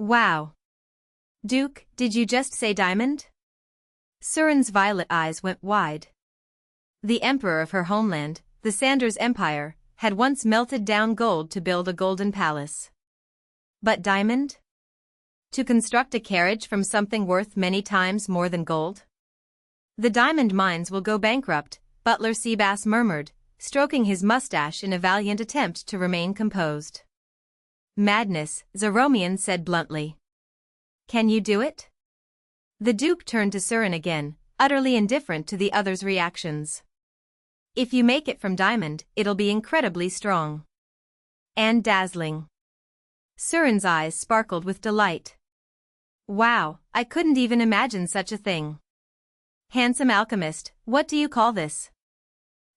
Wow. Duke, did you just say diamond? Suren's violet eyes went wide. The emperor of her homeland, the Sanders Empire, had once melted down gold to build a golden palace. But diamond? To construct a carriage from something worth many times more than gold? The diamond mines will go bankrupt, Butler Seabass murmured, stroking his mustache in a valiant attempt to remain composed. Madness, Zeromian said bluntly. Can you do it? The Duke turned to Suren again, utterly indifferent to the other's reactions. If you make it from diamond, it'll be incredibly strong. And dazzling. Suren's eyes sparkled with delight. Wow, I couldn't even imagine such a thing. Handsome alchemist, what do you call this?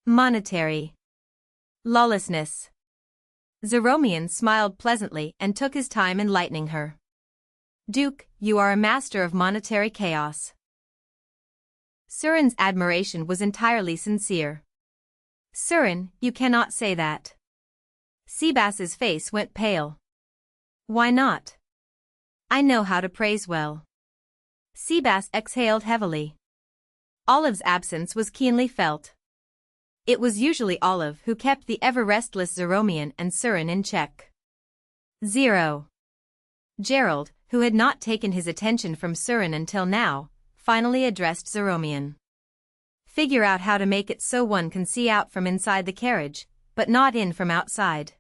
Monetary lawlessness. Zeromian smiled pleasantly and took his time enlightening her. Duke, you are a master of monetary chaos. Suren's admiration was entirely sincere. Suren, you cannot say that. Seabass's face went pale. Why not? I know how to praise well. Seabass exhaled heavily. Olive's absence was keenly felt. It was usually Olive who kept the ever-restless Zeromian and Suren in check. 0. Gerald, who had not taken his attention from Suren until now, finally addressed Zeromian. Figure out how to make it so one can see out from inside the carriage, but not in from outside.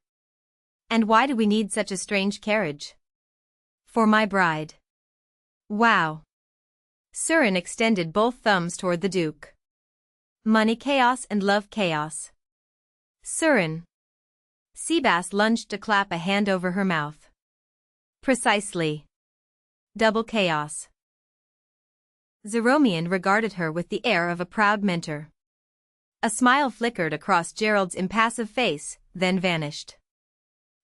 And why do we need such a strange carriage? For my bride. Wow. Suren extended both thumbs toward the Duke. Money chaos and love chaos. Suren. Seabass lunged to clap a hand over her mouth. Precisely. Double chaos. Zeromian regarded her with the air of a proud mentor. A smile flickered across Gerald's impassive face, then vanished.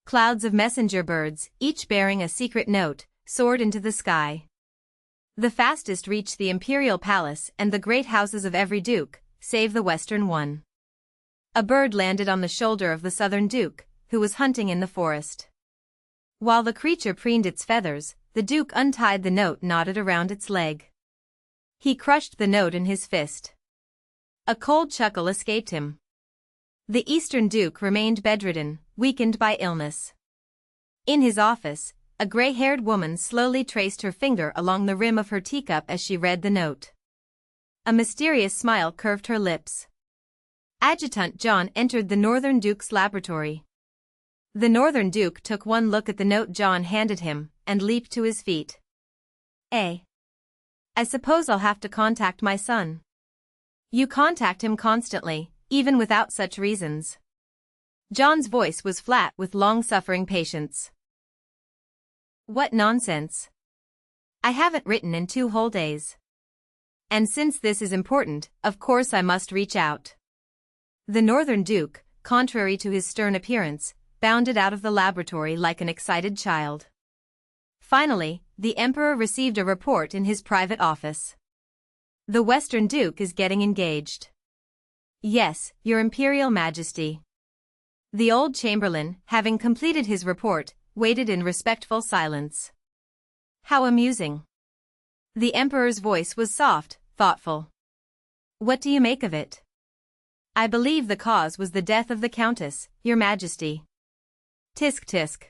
Clouds of messenger birds, each bearing a secret note, soared into the sky. The fastest reached the imperial palace and the great houses of every duke, save the western one. A bird landed on the shoulder of the southern duke, who was hunting in the forest. While the creature preened its feathers, the Duke untied the note knotted around its leg. He crushed the note in his fist. A cold chuckle escaped him. The Eastern Duke remained bedridden, weakened by illness. In his office, a gray-haired woman slowly traced her finger along the rim of her teacup as she read the note. A mysterious smile curved her lips. Adjutant John entered the Northern Duke's laboratory. The Northern Duke took one look at the note John handed him, and leaped to his feet. I suppose I'll have to contact my son. You contact him constantly, even without such reasons. John's voice was flat with long-suffering patience. What nonsense. I haven't written in 2 whole days. And since this is important, of course I must reach out. The Northern Duke, contrary to his stern appearance, bounded out of the laboratory like an excited child. Finally, the Emperor received a report in his private office. The Western Duke is getting engaged. Yes, Your Imperial Majesty. The old Chamberlain, having completed his report, waited in respectful silence. How amusing. The Emperor's voice was soft, thoughtful. What do you make of it? I believe the cause was the death of the Countess, Your Majesty. Tisk tisk.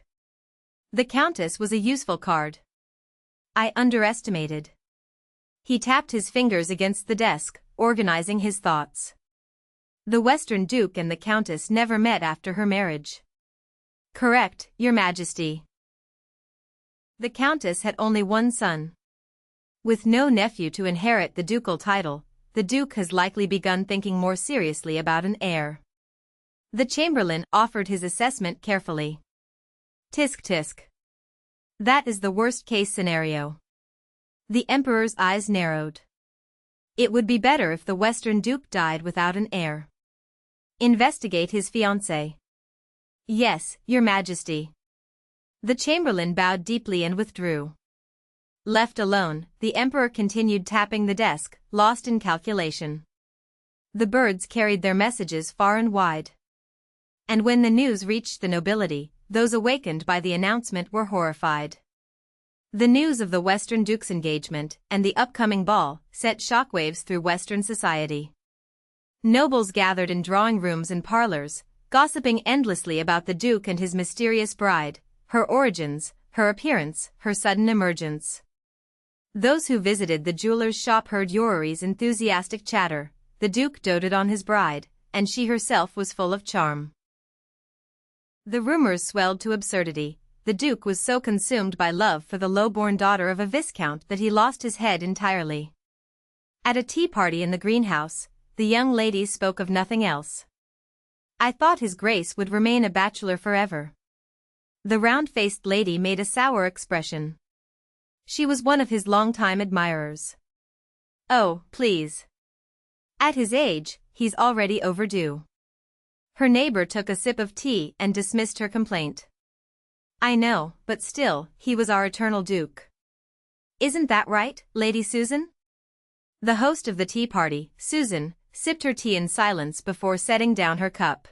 The Countess was a useful card. I underestimated. He tapped his fingers against the desk, organizing his thoughts. The Western Duke and the Countess never met after her marriage. Correct, Your Majesty. The Countess had only one son. With no nephew to inherit the ducal title, the Duke has likely begun thinking more seriously about an heir. The Chamberlain offered his assessment carefully. Tisk tisk. That is the worst-case scenario. The Emperor's eyes narrowed. It would be better if the Western Duke died without an heir. Investigate his fiancée. Yes, Your Majesty. The Chamberlain bowed deeply and withdrew. Left alone, the Emperor continued tapping the desk, lost in calculation. The birds carried their messages far and wide. And when the news reached the nobility, those awakened by the announcement were horrified. The news of the Western Duke's engagement and the upcoming ball sent shockwaves through Western society. Nobles gathered in drawing rooms and parlors, gossiping endlessly about the Duke and his mysterious bride, her origins, her appearance, her sudden emergence. Those who visited the jeweler's shop heard Yorori's enthusiastic chatter. The Duke doted on his bride, and she herself was full of charm. The rumors swelled to absurdity. The Duke was so consumed by love for the low-born daughter of a viscount that he lost his head entirely. At a tea party in the greenhouse, the young ladies spoke of nothing else. "I thought His Grace would remain a bachelor forever." The round-faced lady made a sour expression. She was one of his long-time admirers. "Oh, please. At his age, he's already overdue." Her neighbor took a sip of tea and dismissed her complaint. "I know, but still, he was our eternal Duke. Isn't that right, Lady Susan?" The host of the tea party, Susan, sipped her tea in silence before setting down her cup.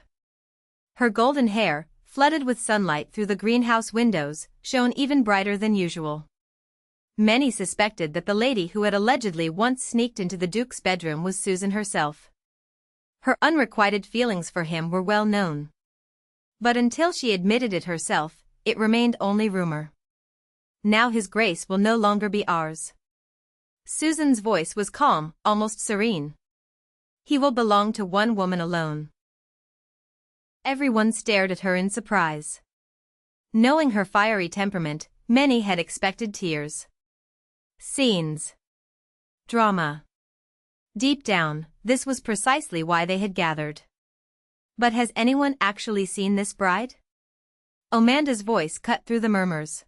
Her golden hair, flooded with sunlight through the greenhouse windows, shone even brighter than usual. Many suspected that the lady who had allegedly once sneaked into the Duke's bedroom was Susan herself. Her unrequited feelings for him were well known. But until she admitted it herself, it remained only rumor. "Now His Grace will no longer be ours." Susan's voice was calm, almost serene. "He will belong to one woman alone." Everyone stared at her in surprise. Knowing her fiery temperament, many had expected tears. Scenes. Drama. Deep down, this was precisely why they had gathered. But has anyone actually seen this bride? Amanda's voice cut through the murmurs.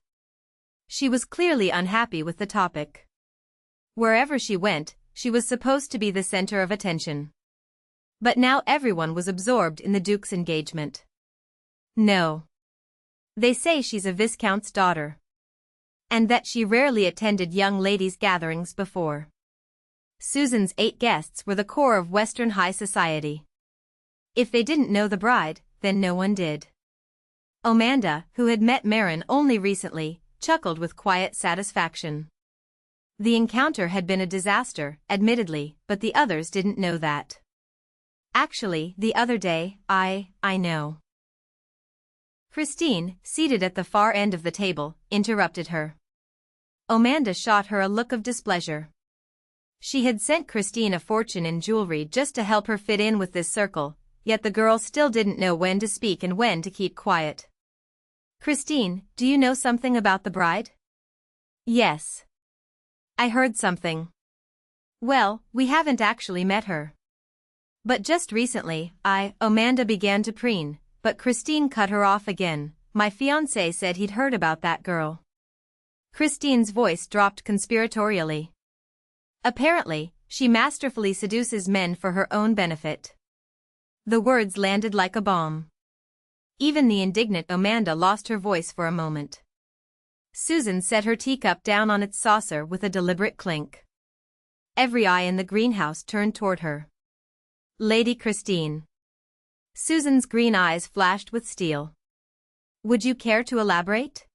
She was clearly unhappy with the topic. Wherever she went, she was supposed to be the center of attention. But now everyone was absorbed in the Duke's engagement. "No. They say she's a viscount's daughter. And that she rarely attended young ladies' gatherings before." Susan's 8 guests were the core of Western high society. If they didn't know the bride, then no one did. Amanda, who had met Marin only recently, chuckled with quiet satisfaction. The encounter had been a disaster, admittedly, but the others didn't know that. "Actually, the other day, I know." Christine, seated at the far end of the table, interrupted her. Amanda shot her a look of displeasure. She had sent Christine a fortune in jewelry just to help her fit in with this circle, yet the girl still didn't know when to speak and when to keep quiet. "Christine, do you know something about the bride?" "Yes. I heard something." "Well, we haven't actually met her. But just recently, Amanda began to preen, but Christine cut her off again. "My fiancé said he'd heard about that girl." Christine's voice dropped conspiratorially. "Apparently, she masterfully seduces men for her own benefit." The words landed like a bomb. Even the indignant Amanda lost her voice for a moment. Susan set her teacup down on its saucer with a deliberate clink. Every eye in the greenhouse turned toward her. "Lady Christine." Susan's green eyes flashed with steel. "Would you care to elaborate?"